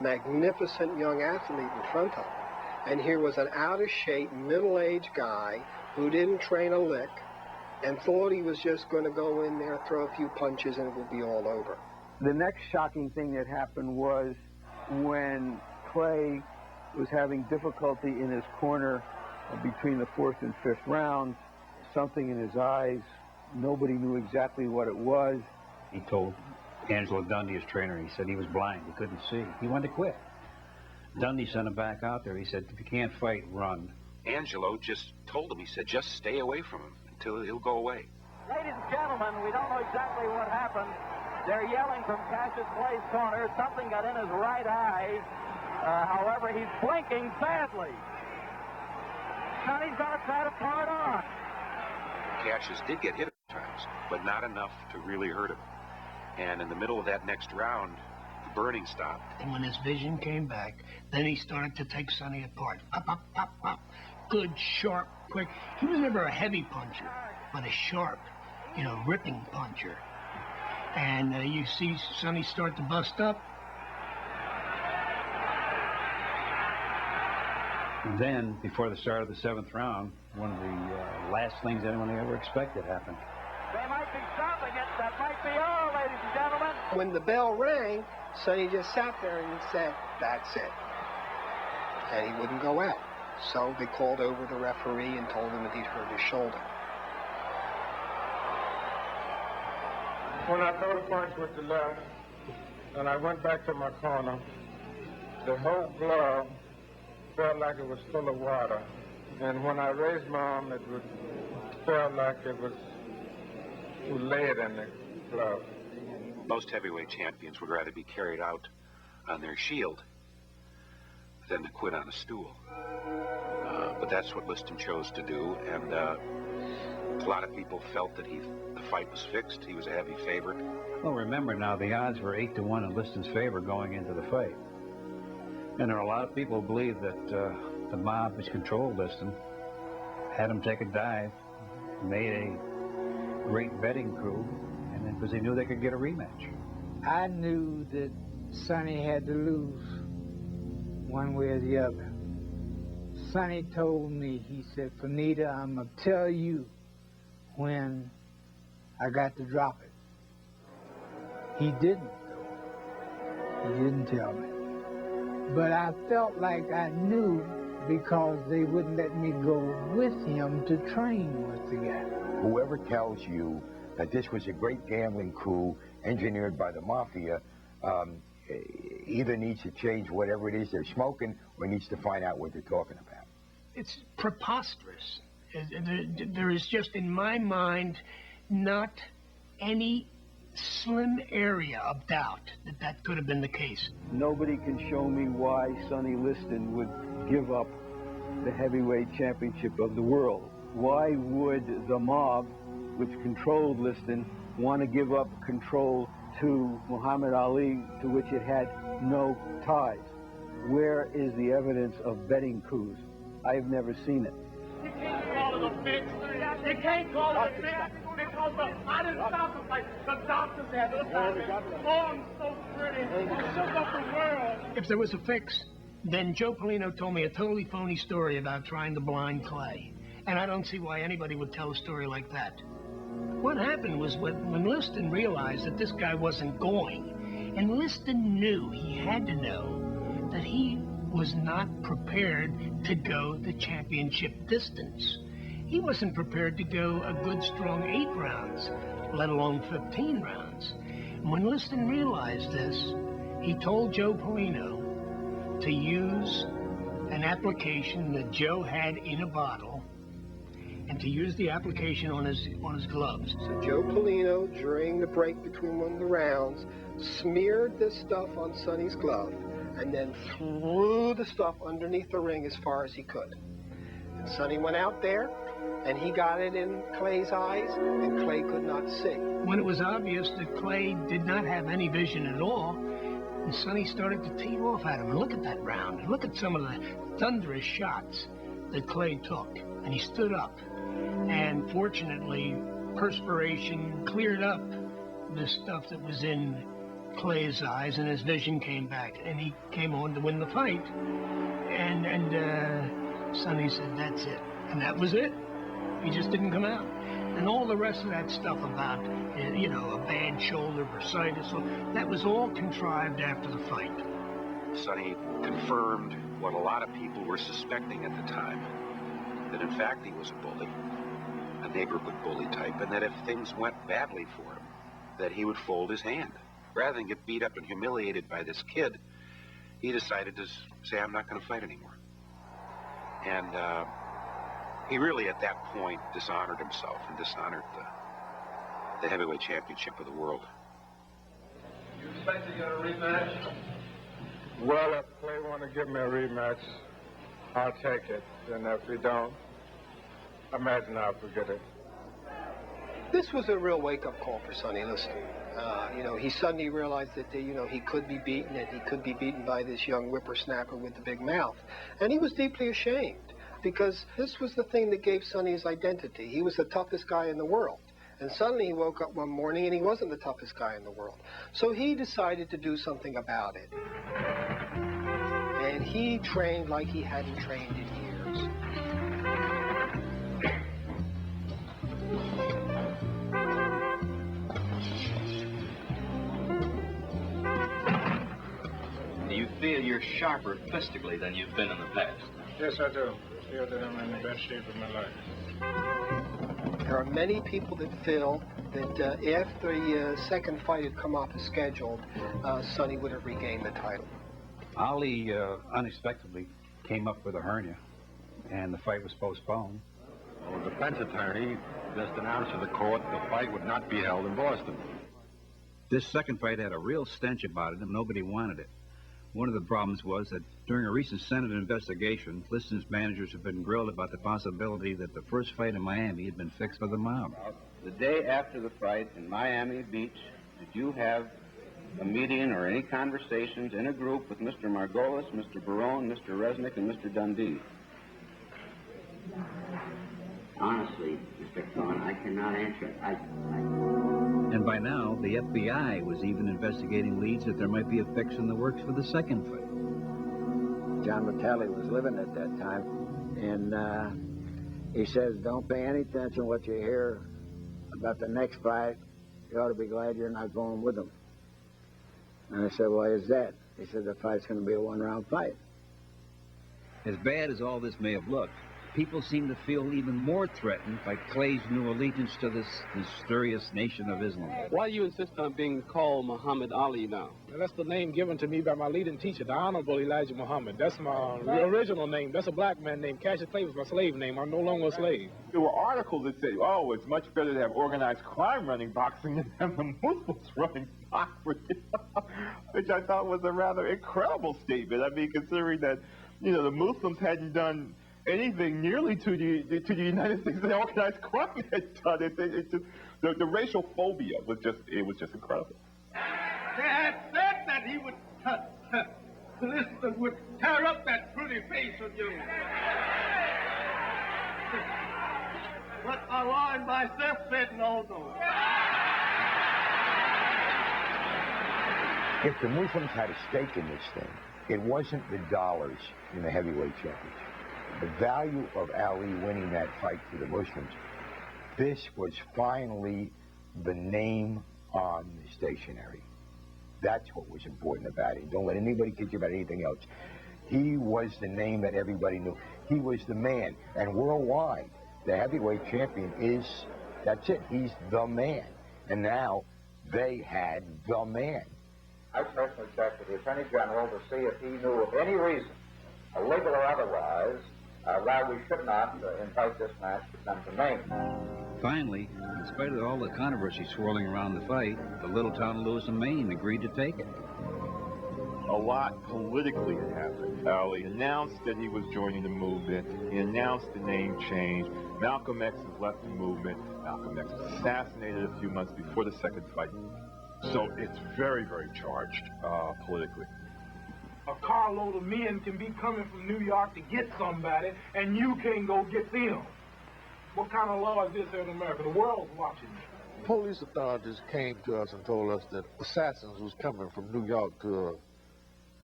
magnificent young athlete in front of him. And here was an out-of-shape, middle-aged guy who didn't train a lick and thought he was just going to go in there, throw a few punches, and it would be all over. The next shocking thing that happened was when Clay was having difficulty in his corner between the 4th and 5th rounds, something in his eyes, nobody knew exactly what it was. He told Angelo Dundee, his trainer, he said he was blind, he couldn't see. He wanted to quit. Dundee sent him back out there. He said, if you can't fight, run. Angelo just told him, he said, just stay away from him until he'll go away. Ladies and gentlemen, we don't know exactly what happened. They're yelling from Cassius Clay's corner. Something got in his right eye. However, he's blinking badly. Sonny's going to try to pull it on. Cassius did get hit at times, but not enough to really hurt him. And in the middle of that next round, the burning stopped. And when his vision came back, then he started to take Sonny apart. Up, up, up, up. Good, sharp, quick. He was never a heavy puncher, but a sharp, ripping puncher. And you see Sonny start to bust up. And then, before the start of the 7th round, one of the last things anyone ever expected happened. They might be stopping it. That might be all, ladies and gentlemen. When the bell rang, Sonny just sat there and said, that's it. And he wouldn't go out. So they called over the referee and told him that he'd hurt his shoulder. When I threw the punch with the left, and I went back to my corner, the whole glove felt like it was full of water. And when I raised my arm, it felt like it was lead in the glove. Most heavyweight champions would rather be carried out on their shield than to quit on a stool. But that's what Liston chose to do, and a lot of people felt that the fight was fixed. He was a heavy favorite. Well, remember now, the odds were 8-1 in Liston's favor going into the fight. And there are a lot of people who believe that the mob which controlled Liston had him take a dive, made a great betting crew, and then because they knew they could get a rematch. I knew that Sonny had to lose one way or the other. Sonny told me, he said, Foneda, I'm going to tell you when I got to drop it. He didn't. He didn't tell me. But I felt like I knew because they wouldn't let me go with him to train with the guy. Whoever tells you that this was a great gambling coup engineered by the mafia either needs to change whatever it is they're smoking or needs to find out what they're talking about. It's preposterous. There is just, in my mind, not any slim area of doubt that that could have been the case. Nobody can show me why Sonny Liston would give up the heavyweight championship of the world. Why would the mob, which controlled Liston, want to give up control to Muhammad Ali, to which it had no ties? Where is the evidence of betting coups? I have never seen it. You can't call it a fix. You can't call it a fix because I didn't stop the fight. The doctors had to stop it. Oh, I'm so pretty. You shook up the world. If there was a fix, then Joe Polino told me a totally phony story about trying to blind Clay. And I don't see why anybody would tell a story like that. What happened was when Liston realized that this guy wasn't going, and Liston knew, he had to know, that he was not prepared to go the championship distance. He wasn't prepared to go a good strong 8 rounds, let alone 15 rounds. And when Liston realized this, he told Joe Polino to use an application that Joe had in a bottle and to use the application on his gloves. So Joe Polino, during the break between one of the rounds, smeared this stuff on Sonny's glove and then threw the stuff underneath the ring as far as he could. And Sonny went out there, and he got it in Clay's eyes, and Clay could not see. When it was obvious that Clay did not have any vision at all, and Sonny started to tee off at him. And look at that round. And look at some of the thunderous shots that Clay took. And he stood up. And fortunately, perspiration cleared up the stuff that was in Clay's eyes, and his vision came back, and he came on to win the fight. And Sonny said, that's it. And that was it. He just didn't come out. And all the rest of that stuff about, you know, a bad shoulder, bursitis, that was all contrived after the fight. Sonny confirmed what a lot of people were suspecting at the time, that in fact he was a bully, a neighborhood bully type, and that if things went badly for him, that he would fold his hand. Rather than get beat up and humiliated by this kid, he decided to say, I'm not going to fight anymore. And he really, at that point, dishonored himself and dishonored the heavyweight championship of the world. You expect to get a rematch? Well, if Clay want to give me a rematch, I'll take it. And if he don't, imagine I'll forget it. This was a real wake-up call for Sonny Liston. You know, he suddenly realized that, you know, he could be beaten, and he could be beaten by this young whippersnapper with the big mouth. And he was deeply ashamed, because this was the thing that gave Sonny his identity. He was the toughest guy in the world. And suddenly he woke up one morning and he wasn't the toughest guy in the world. So he decided to do something about it. And he trained like he hadn't trained in years. You feel you're sharper physically than you've been in the past? Yes, I do. I feel that I'm in the best shape of my life. There are many people that feel that after the second fight had come off as scheduled, Sonny would have regained the title. Ali unexpectedly came up with a hernia, and the fight was postponed. Well, the defense attorney just announced to the court the fight would not be held in Boston. This second fight had a real stench about it, and nobody wanted it. One of the problems was that during a recent Senate investigation, Liston's managers have been grilled about the possibility that the first fight in Miami had been fixed by the mob. The day after the fight in Miami Beach, did you have a meeting or any conversations in a group with Mr. Margolis, Mr. Barone, Mr. Resnick, and Mr. Dundee? Honestly, Mr. Thorne, I cannot answer it. And by now, the FBI was even investigating leads that there might be a fix in the works for the second fight. John McCallie was living at that time, and he says, don't pay any attention what you hear about the next fight. You ought to be glad you're not going with them. And I said, why is that? He said, the fight's going to be a one-round fight. As bad as all this may have looked, people seem to feel even more threatened by Clay's new allegiance to this mysterious nation of Islam. Why do you insist on being called Muhammad Ali now? Well, that's the name given to me by my leading teacher, the Honorable Elijah Muhammad. That's my original name. That's a black man name. Cassius Clay was my slave name. I'm no longer a slave. There were articles that say, oh, it's much better to have organized crime running boxing than have the Muslims running boxing, which I thought was a rather incredible statement. I mean, considering that, you know, the Muslims hadn't done anything nearly to the United States that organized crime had done. It just, the racial phobia was just incredible. They had said that he would, Liston would tear up that pretty face of yours. But Allah and myself said no. If the Muslims had a stake in this thing, it wasn't the dollars in the heavyweight championship. The value of Ali winning that fight for the Muslims, this was finally the name on the stationery. That's what was important about it. Don't let anybody kid you about anything else. He was the name that everybody knew. He was the man. And worldwide, the heavyweight champion is, that's it. He's the man. And now they had the man. I personally checked with the Attorney General to see if he knew of any reason, legal or otherwise, why we should not invite this match to come to Maine. Finally, in spite of all the controversy swirling around the fight, the little town of Lewis, Maine agreed to take it. A lot politically had happened. Ali announced that he was joining the movement. He announced the name change. Malcolm X has left the movement. Malcolm X was assassinated a few months before the second fight. So it's very, very charged politically. A carload of men can be coming from New York to get somebody, and you can't go get them. What kind of law is this in America? The world's watching you. Police authorities came to us and told us that assassins was coming from New York to